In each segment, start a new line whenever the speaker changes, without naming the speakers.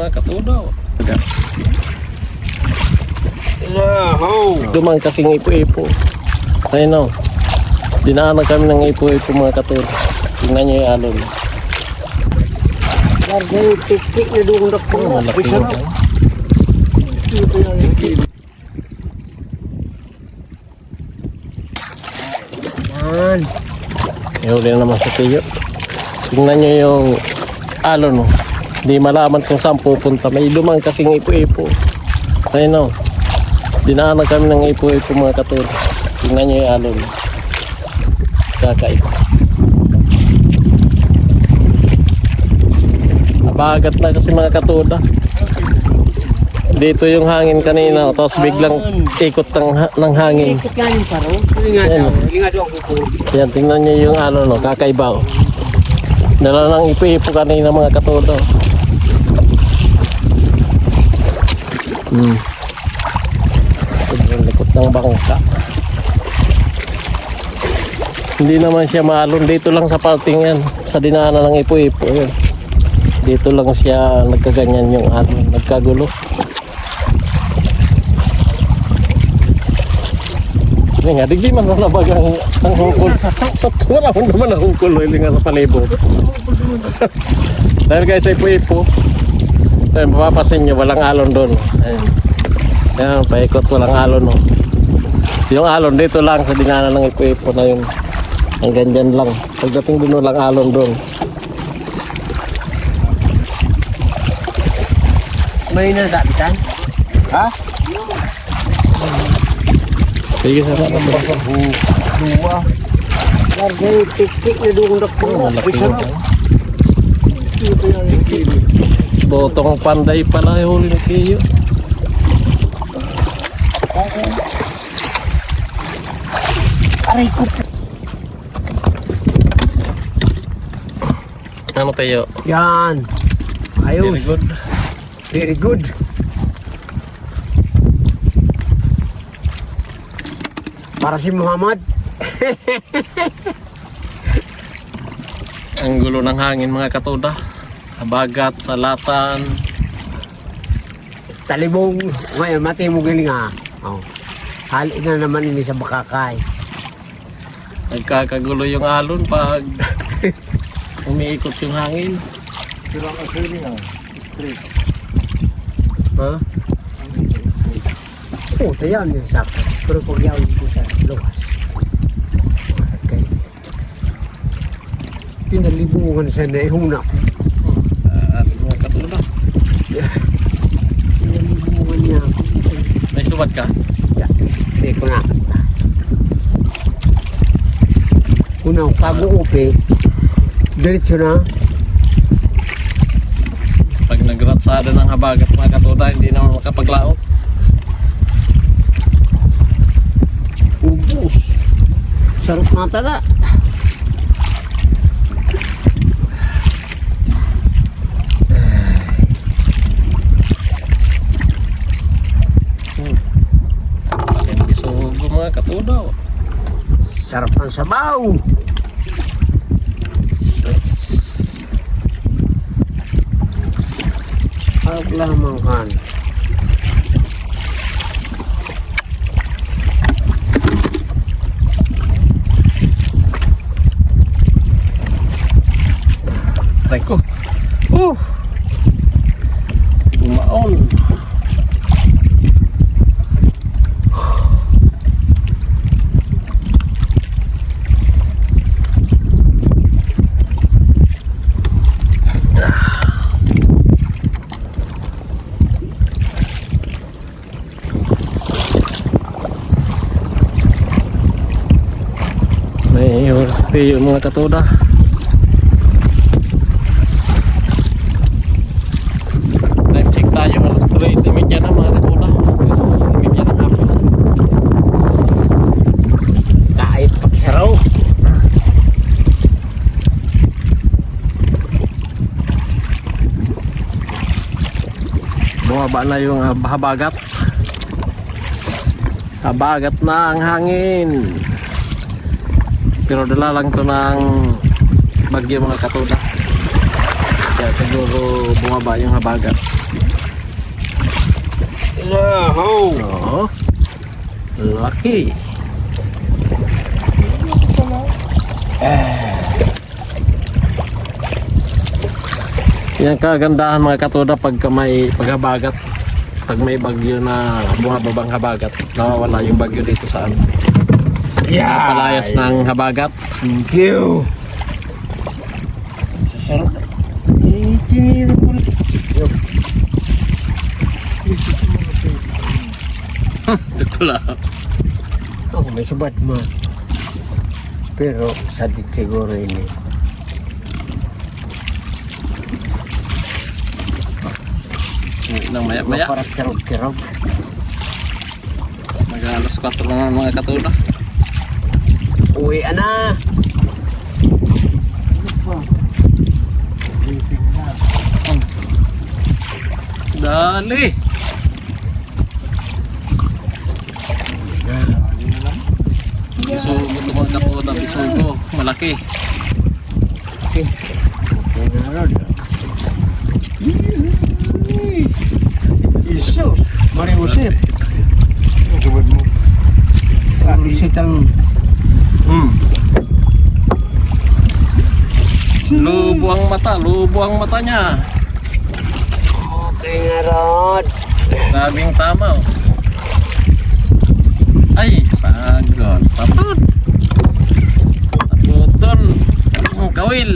mga katudaw.
Yaho!
Dumang kasing ipo-ipo. Ayun o. Dinaanan kami ng ipo-ipo mga katudaw. Tingnan nyo yung alon.
Larga yung tik-tik na doon na po.
Malaki yun.
Yan.
Huli na naman sa tiyo. Tingnan nyo yung alon o. Hindi malaman kung saan pupunta. May dumang kasing ipo-ipo. Ayun o. Dinaanan kami ng ipo-ipo mga katudaw. Tingnan nyo yung alon. Kakaiba. Nabagat na kasi mga katudaw. Dito yung hangin kanina. Tapos biglang ikot ng hangin.
Ikot nga yung paro. Lingado ang kuko.
Yan, tingnan nyo yung ano, no, kakaiba. Dala ng ipo-ipo kanina mga katudaw. Sobrang likot ng bangka. Hindi naman siya maalon. Dito lang sa parting yan. Sa dinaanan ng ipo-ipo. Yan. Dito lang siya nagkaganyan yung ano, nagkagulo. Ini nga, digdi man sa labag ang hungkol. Wala akong naman ang hungkol. Ili nga sa palibot. Dahil guys, ipo-ipo. So, mapapasin nyo, walang alon doon. Ayan. Ayan, paikot, walang alon. No? Yung alon dito lang sa dinaanan ng ipo-ipo na yun. Ang ganyan lang. Pagdating doon, walang alon doon.
May nadabitan? Ha?
Sige, sana na ba?
Dua. Larga yung tik-tik na doon na po.
Malaki yun. Botong panday pala yung huli ni Kiyo.
Aray ko.
Ano tayo?
Yan. Ayos.
Very good.
Very good. Para si Muhammad.
Ang gulo ng hangin mga katuda. Habagat, salatan.
Talibong. Ngayon, mati mo galing ha. Oh. Halik na naman ini sa bakakay.
Nagkakagulo yung alon pag umiikot yung hangin.
Sila ang feeling ha.
Ha?
Oo, tayo ang sakto. Pero pag yaw dito sa luwas. Okay. Pinalibungan sa naihuna.
Mga katuda.
Pinalibungan niya.
May subat ka?
Yeah. Hindi ko na. Unang pag-uupi, diretso na.
Pag nagratsada ng habagat mga katuda, hindi naman makapaglaot.
Ubus. Sarap na tala.
Paling bisugo mga katuda.
Sarap ng sabaw. Harap lamang kan.
Aray ko. Umaon. May university yung mga katuda. Time check tayo alas 3:30 na mga katuda. Alas 3:30 ng hapon.
Kahit pakisaraw.
Bumaba na yung habagat. Habagat na ang hangin. Pero dala lang to ng bagyo mga katuda. Kaya Kaya siguro bumaba yung habagat. Oo. Laki. Yan kagandahan mga katoda pagka may paghabagat. Pag may bagyo na bumababang habagat, nawawala yung bagyo dito sa amin. Palayas ng habagat.
Thank you. Sasarap. Tiniro ko rin.
Ito lang.
Ako may subat mo. Pero sadit siguro ini.
Nang maya-maya.
Para kirog-kirog.
Mag-alas 4 na mga katoda.
Uwi na.
Dali. Bisugo ito mga katoda. Bisugo. Malaki.
Okay. Okay na rod. Jesus. Mari usip.
Subad mo.
Usit ang...
Lubo ang mata niya.
Okay na rod.
Labing tama oh. Ay, pagod. Papud. Naputol. Ang kawil.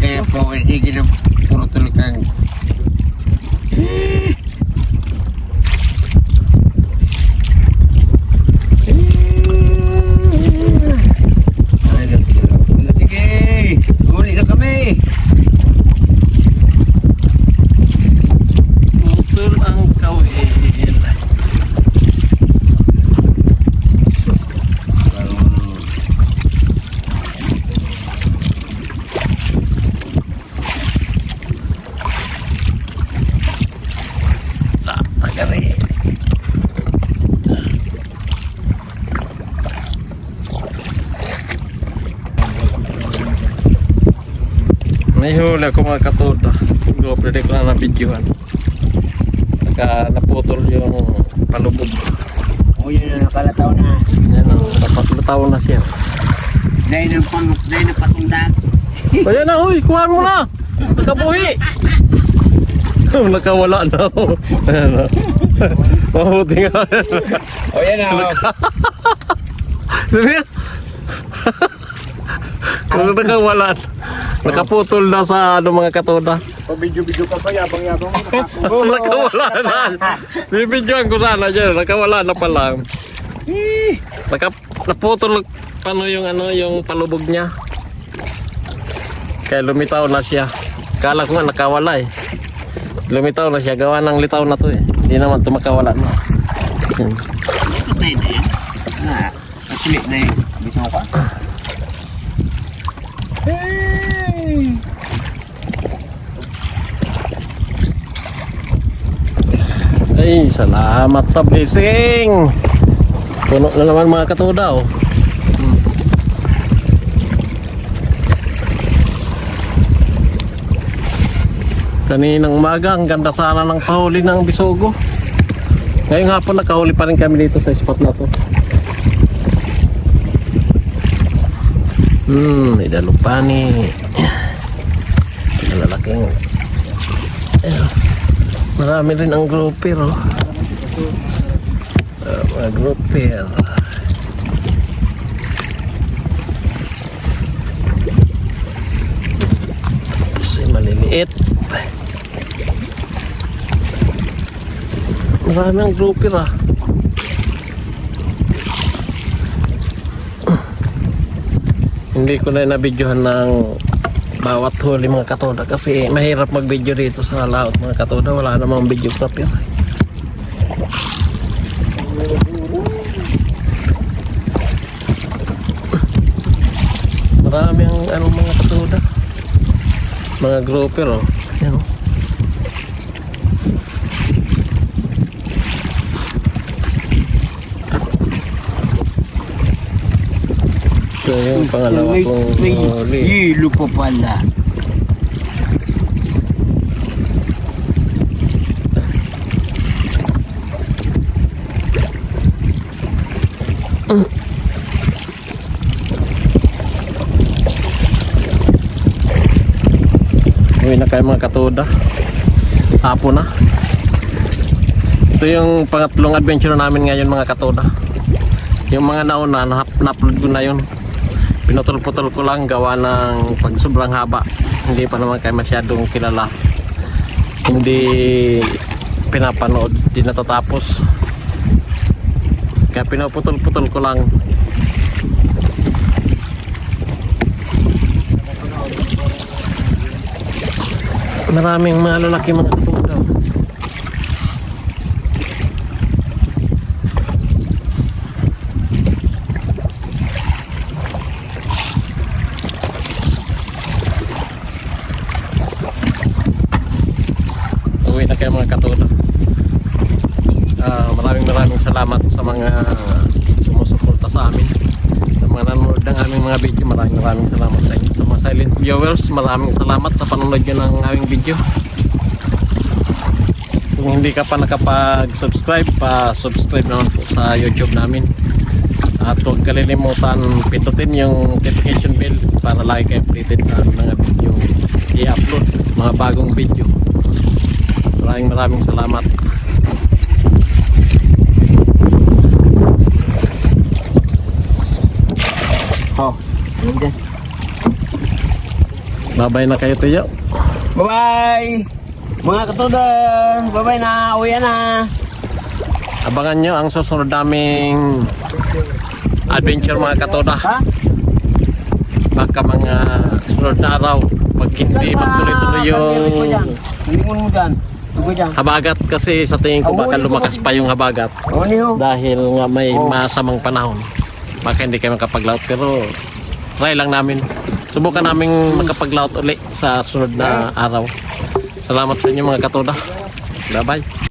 Kaya po, hindi na puro tulkang. Sige, huli na kami.
Putol ang kawil. Tagari. May huli ako mga katoda. Pwede ko na na-videohan. Naputol yung palubog.
O yun na, nakalataw na.
Yan ang tapat-lataw na siya.
Dahil ng pangot, dahil ng patundag.
Ayan na, uy, kuhaan mo na. Nakabuhi. Nakawala na ako. Ayan na. Mabuti nga.
O yan na.
Sabi nakawala. Nakaputol na sa mga katoda.
Pabidyo-bidyo ka pa, yabang-yabang mo.
Nakawala na. Bibidyoan ko sana dyan. Nakawala na pala. Naputol paano yung yung palubog niya. Kaya lumitaw na siya. Kala ko nga nakawala eh. Lumitaw na siya. Gawa ng litaw na to eh. Hindi naman ito makawala na.
Patay na yan. Kasulit na yun. Bitaw ka.
Ay, salamat sa blessing. Puno na naman mga katoda oh. Kaninang umaga, ang ganda sana ng pahuli ng bisogo. Ngayong hapon nakahuli pa rin kami dito sa spot na to. May dalupani. Malalaking. Marami rin ang grouper oh. Mga grouper. Kasi maliliit. Marami ang grouper ah. Hindi ko na nabidyohan ng bawat huli mga katoda kasi mahirap mag-video dito sa laot mga katoda. Wala namang videographer. Marami ang mga katoda. Mga grouper oh. Yan oh. Ito yung pangalawa kong huli.
Hilo pa pala.
Uwi na kayo mga katoda. Hapon na. Ito yung pangatlong adventure namin ngayon mga katoda. Yung mga nauna, na-upload ko na yun. Pinutol-putol ko lang gawa ng pag sobrang haba. Hindi pa naman kayo masyadong kilala. Hindi pinapanood, hindi natatapos. Kaya pinuputol-putol ko lang. Maraming malalaki mga katoda. Uwi na kayo mga katoda. Maraming salamat sa mga sumusuporta sa amin, sa mga nanonood ng aming mga video. Maraming salamat sa inyo. Sa mga silent viewers, maraming salamat sa panonood nyo ng aming video. Kung hindi ka pa nakapag-subscribe, pa-subscribe naman po sa YouTube namin. At huwag kalilimutan pindutin yung notification bell para lagi kayo updated sa mga video i-upload, mga bagong video. Maraming salamat.
Oh, yun dyan.
Babay na kayo tuyo.
Bye-bye! Mga katoda! Bye-bye na! Uwi na!
Abangan nyo ang susunod naming adventure mga katoda.
Ha?
Baka mga sunod na araw pag hindi magtuloy-tuloy yung
Hilingon mo dyan. Huwag mo dyan.
habagat, kasi sa tingin ko baka lumakas pa yung habagat
O, niyo.
dahil nga may masamang panahon. Baka hindi kayo makapaglaot, pero try lang namin. Subukan namin makapaglaot uli sa sunod na araw. Salamat sa inyo mga katoda. Bye bye.